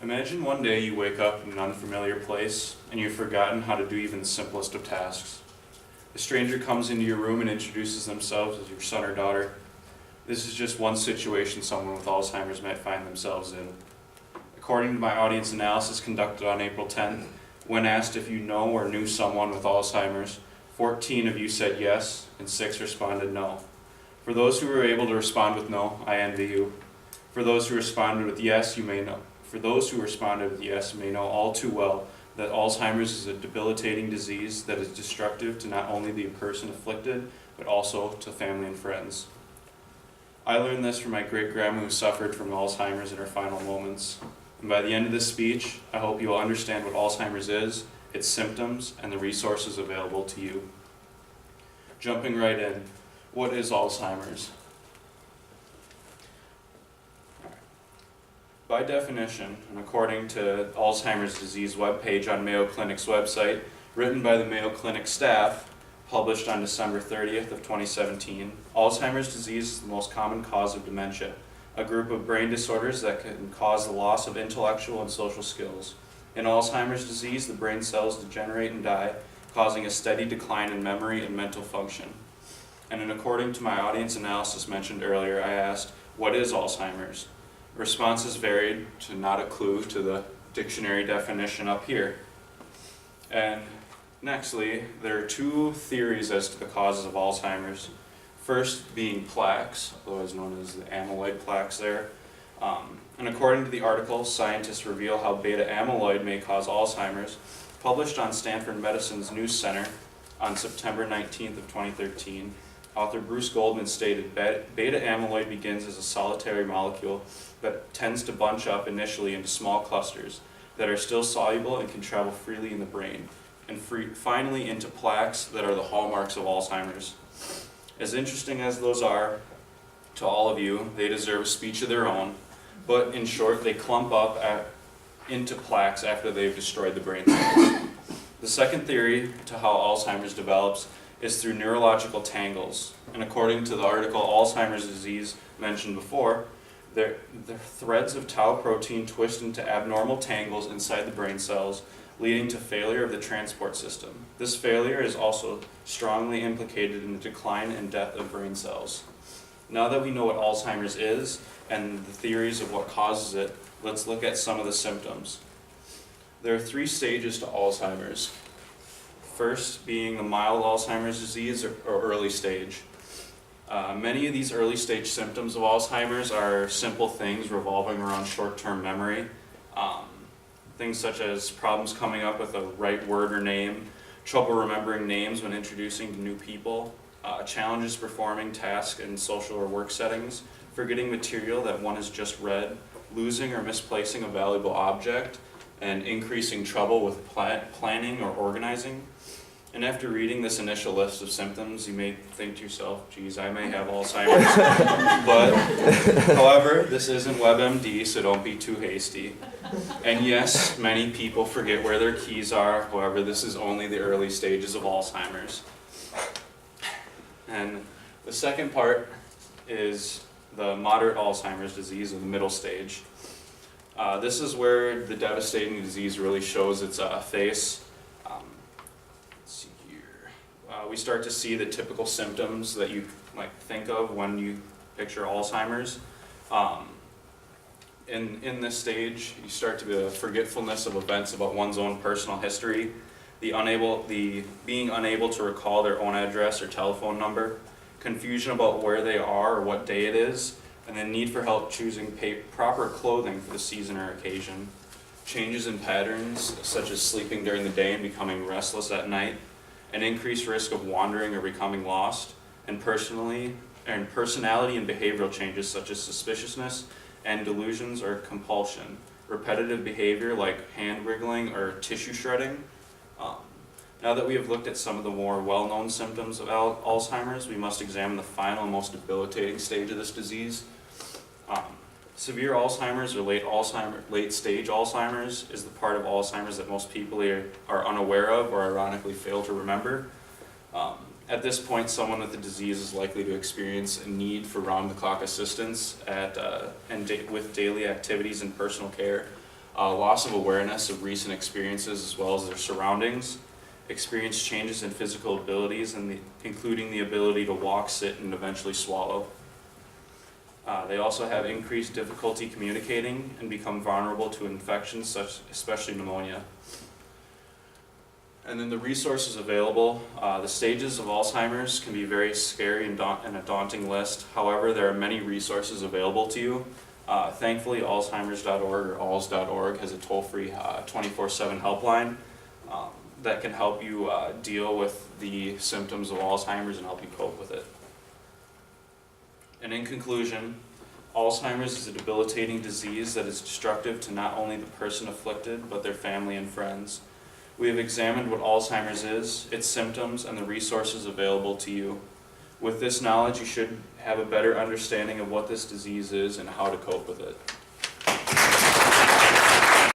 Imagine one day you wake up in an unfamiliar place and you've forgotten how to do even the simplest of tasks. A stranger comes into your room and introduces themselves as your son or daughter. This is just one situation someone with Alzheimer's might find themselves in. According to my audience analysis conducted on April 10th, when asked if you know or knew someone with Alzheimer's, 14 of you said yes and 6 responded no. For those who were able to respond with no, I envy you. For those who responded with yes, you may know. For those who responded with yes, you may know all too well that Alzheimer's is a debilitating disease that is destructive to not only the person afflicted, but also to family and friends. I learned this from my great-grandma who suffered from Alzheimer's in her final moments. And by the end of this speech, I hope you will understand what Alzheimer's is, its symptoms, and the resources available to you. Jumping right in, what is Alzheimer's? By definition, and according to Alzheimer's disease webpage on Mayo Clinic's website, written by the Mayo Clinic staff, published on December 30th of 2017, Alzheimer's disease is the most common cause of dementia, a group of brain disorders that can cause the loss of intellectual and social skills. In Alzheimer's disease, the brain cells degenerate and die, causing a steady decline in memory and mental function. And according to my audience analysis mentioned earlier, I asked, what is Alzheimer's? Responses varied to not a clue to the dictionary definition up here. And nextly, there are 2 theories as to the causes of Alzheimer's. First being plaques, otherwise known as the amyloid plaques there. And according to the article, scientists reveal how beta amyloid may cause Alzheimer's, published on Stanford Medicine's News Center on September 19th of 2013. Author Bruce Goldman stated, beta amyloid begins as a solitary molecule that tends to bunch up initially into small clusters that are still soluble and can travel freely in the brain, and finally into plaques that are the hallmarks of Alzheimer's. As interesting as those are to all of you, they deserve a speech of their own, but in short, they clump up into plaques after they've destroyed the brain cells. The second theory to how Alzheimer's develops is through neurological tangles, and according to the article Alzheimer's disease mentioned before, the threads of tau protein twist into abnormal tangles inside the brain cells, leading to failure of the transport system. This failure is also strongly implicated in the decline and death of brain cells. Now that we know what Alzheimer's is and the theories of what causes it, let's look at some of the symptoms. There are 3 stages to Alzheimer's. First being the mild Alzheimer's disease or early stage. Many of these early stage symptoms of Alzheimer's are simple things revolving around short-term memory. Things such as problems coming up with a right word or name, trouble remembering names when introducing to new people, challenges performing tasks in social or work settings, forgetting material that one has just read, losing or misplacing a valuable object, and increasing trouble with planning or organizing. And after reading this initial list of symptoms, you may think to yourself, geez, I may have Alzheimer's. But, however, this isn't WebMD, so don't be too hasty. And yes, many people forget where their keys are. However, this is only the early stages of Alzheimer's. And the second part is the moderate Alzheimer's disease, or the middle stage. This is where the devastating disease really shows its face. Let's see here. We start to see the typical symptoms that you might think of when you picture Alzheimer's. In this stage, you start to be a forgetfulness of events about one's own personal history, the being unable to recall their own address or telephone number, confusion about where they are or what day it is, and the need for help choosing proper clothing for the season or occasion, changes in patterns such as sleeping during the day and becoming restless at night, an increased risk of wandering or becoming lost, and personality and behavioral changes such as suspiciousness and delusions or compulsion, repetitive behavior like hand wriggling or tissue shredding. Now that we have looked at some of the more well-known symptoms of Alzheimer's, we must examine the final and most debilitating stage of this disease. Severe Alzheimer's or late-stage Alzheimer's is the part of Alzheimer's that most people are unaware of or ironically fail to remember. At this point, someone with the disease is likely to experience a need for round-the-clock assistance with daily activities and personal care, loss of awareness of recent experiences as well as their surroundings, experience changes in physical abilities, including the ability to walk, sit, and eventually swallow. They also have increased difficulty communicating and become vulnerable to infections, especially pneumonia. And then the resources available. The stages of Alzheimer's can be very scary and a daunting list. However, there are many resources available to you. Thankfully, Alzheimers.org or ALS.org has a toll-free 24/7 helpline that can help you deal with the symptoms of Alzheimer's and help you cope with it. And in conclusion, Alzheimer's is a debilitating disease that is destructive to not only the person afflicted, but their family and friends. We have examined what Alzheimer's is, its symptoms, and the resources available to you. With this knowledge, you should have a better understanding of what this disease is and how to cope with it.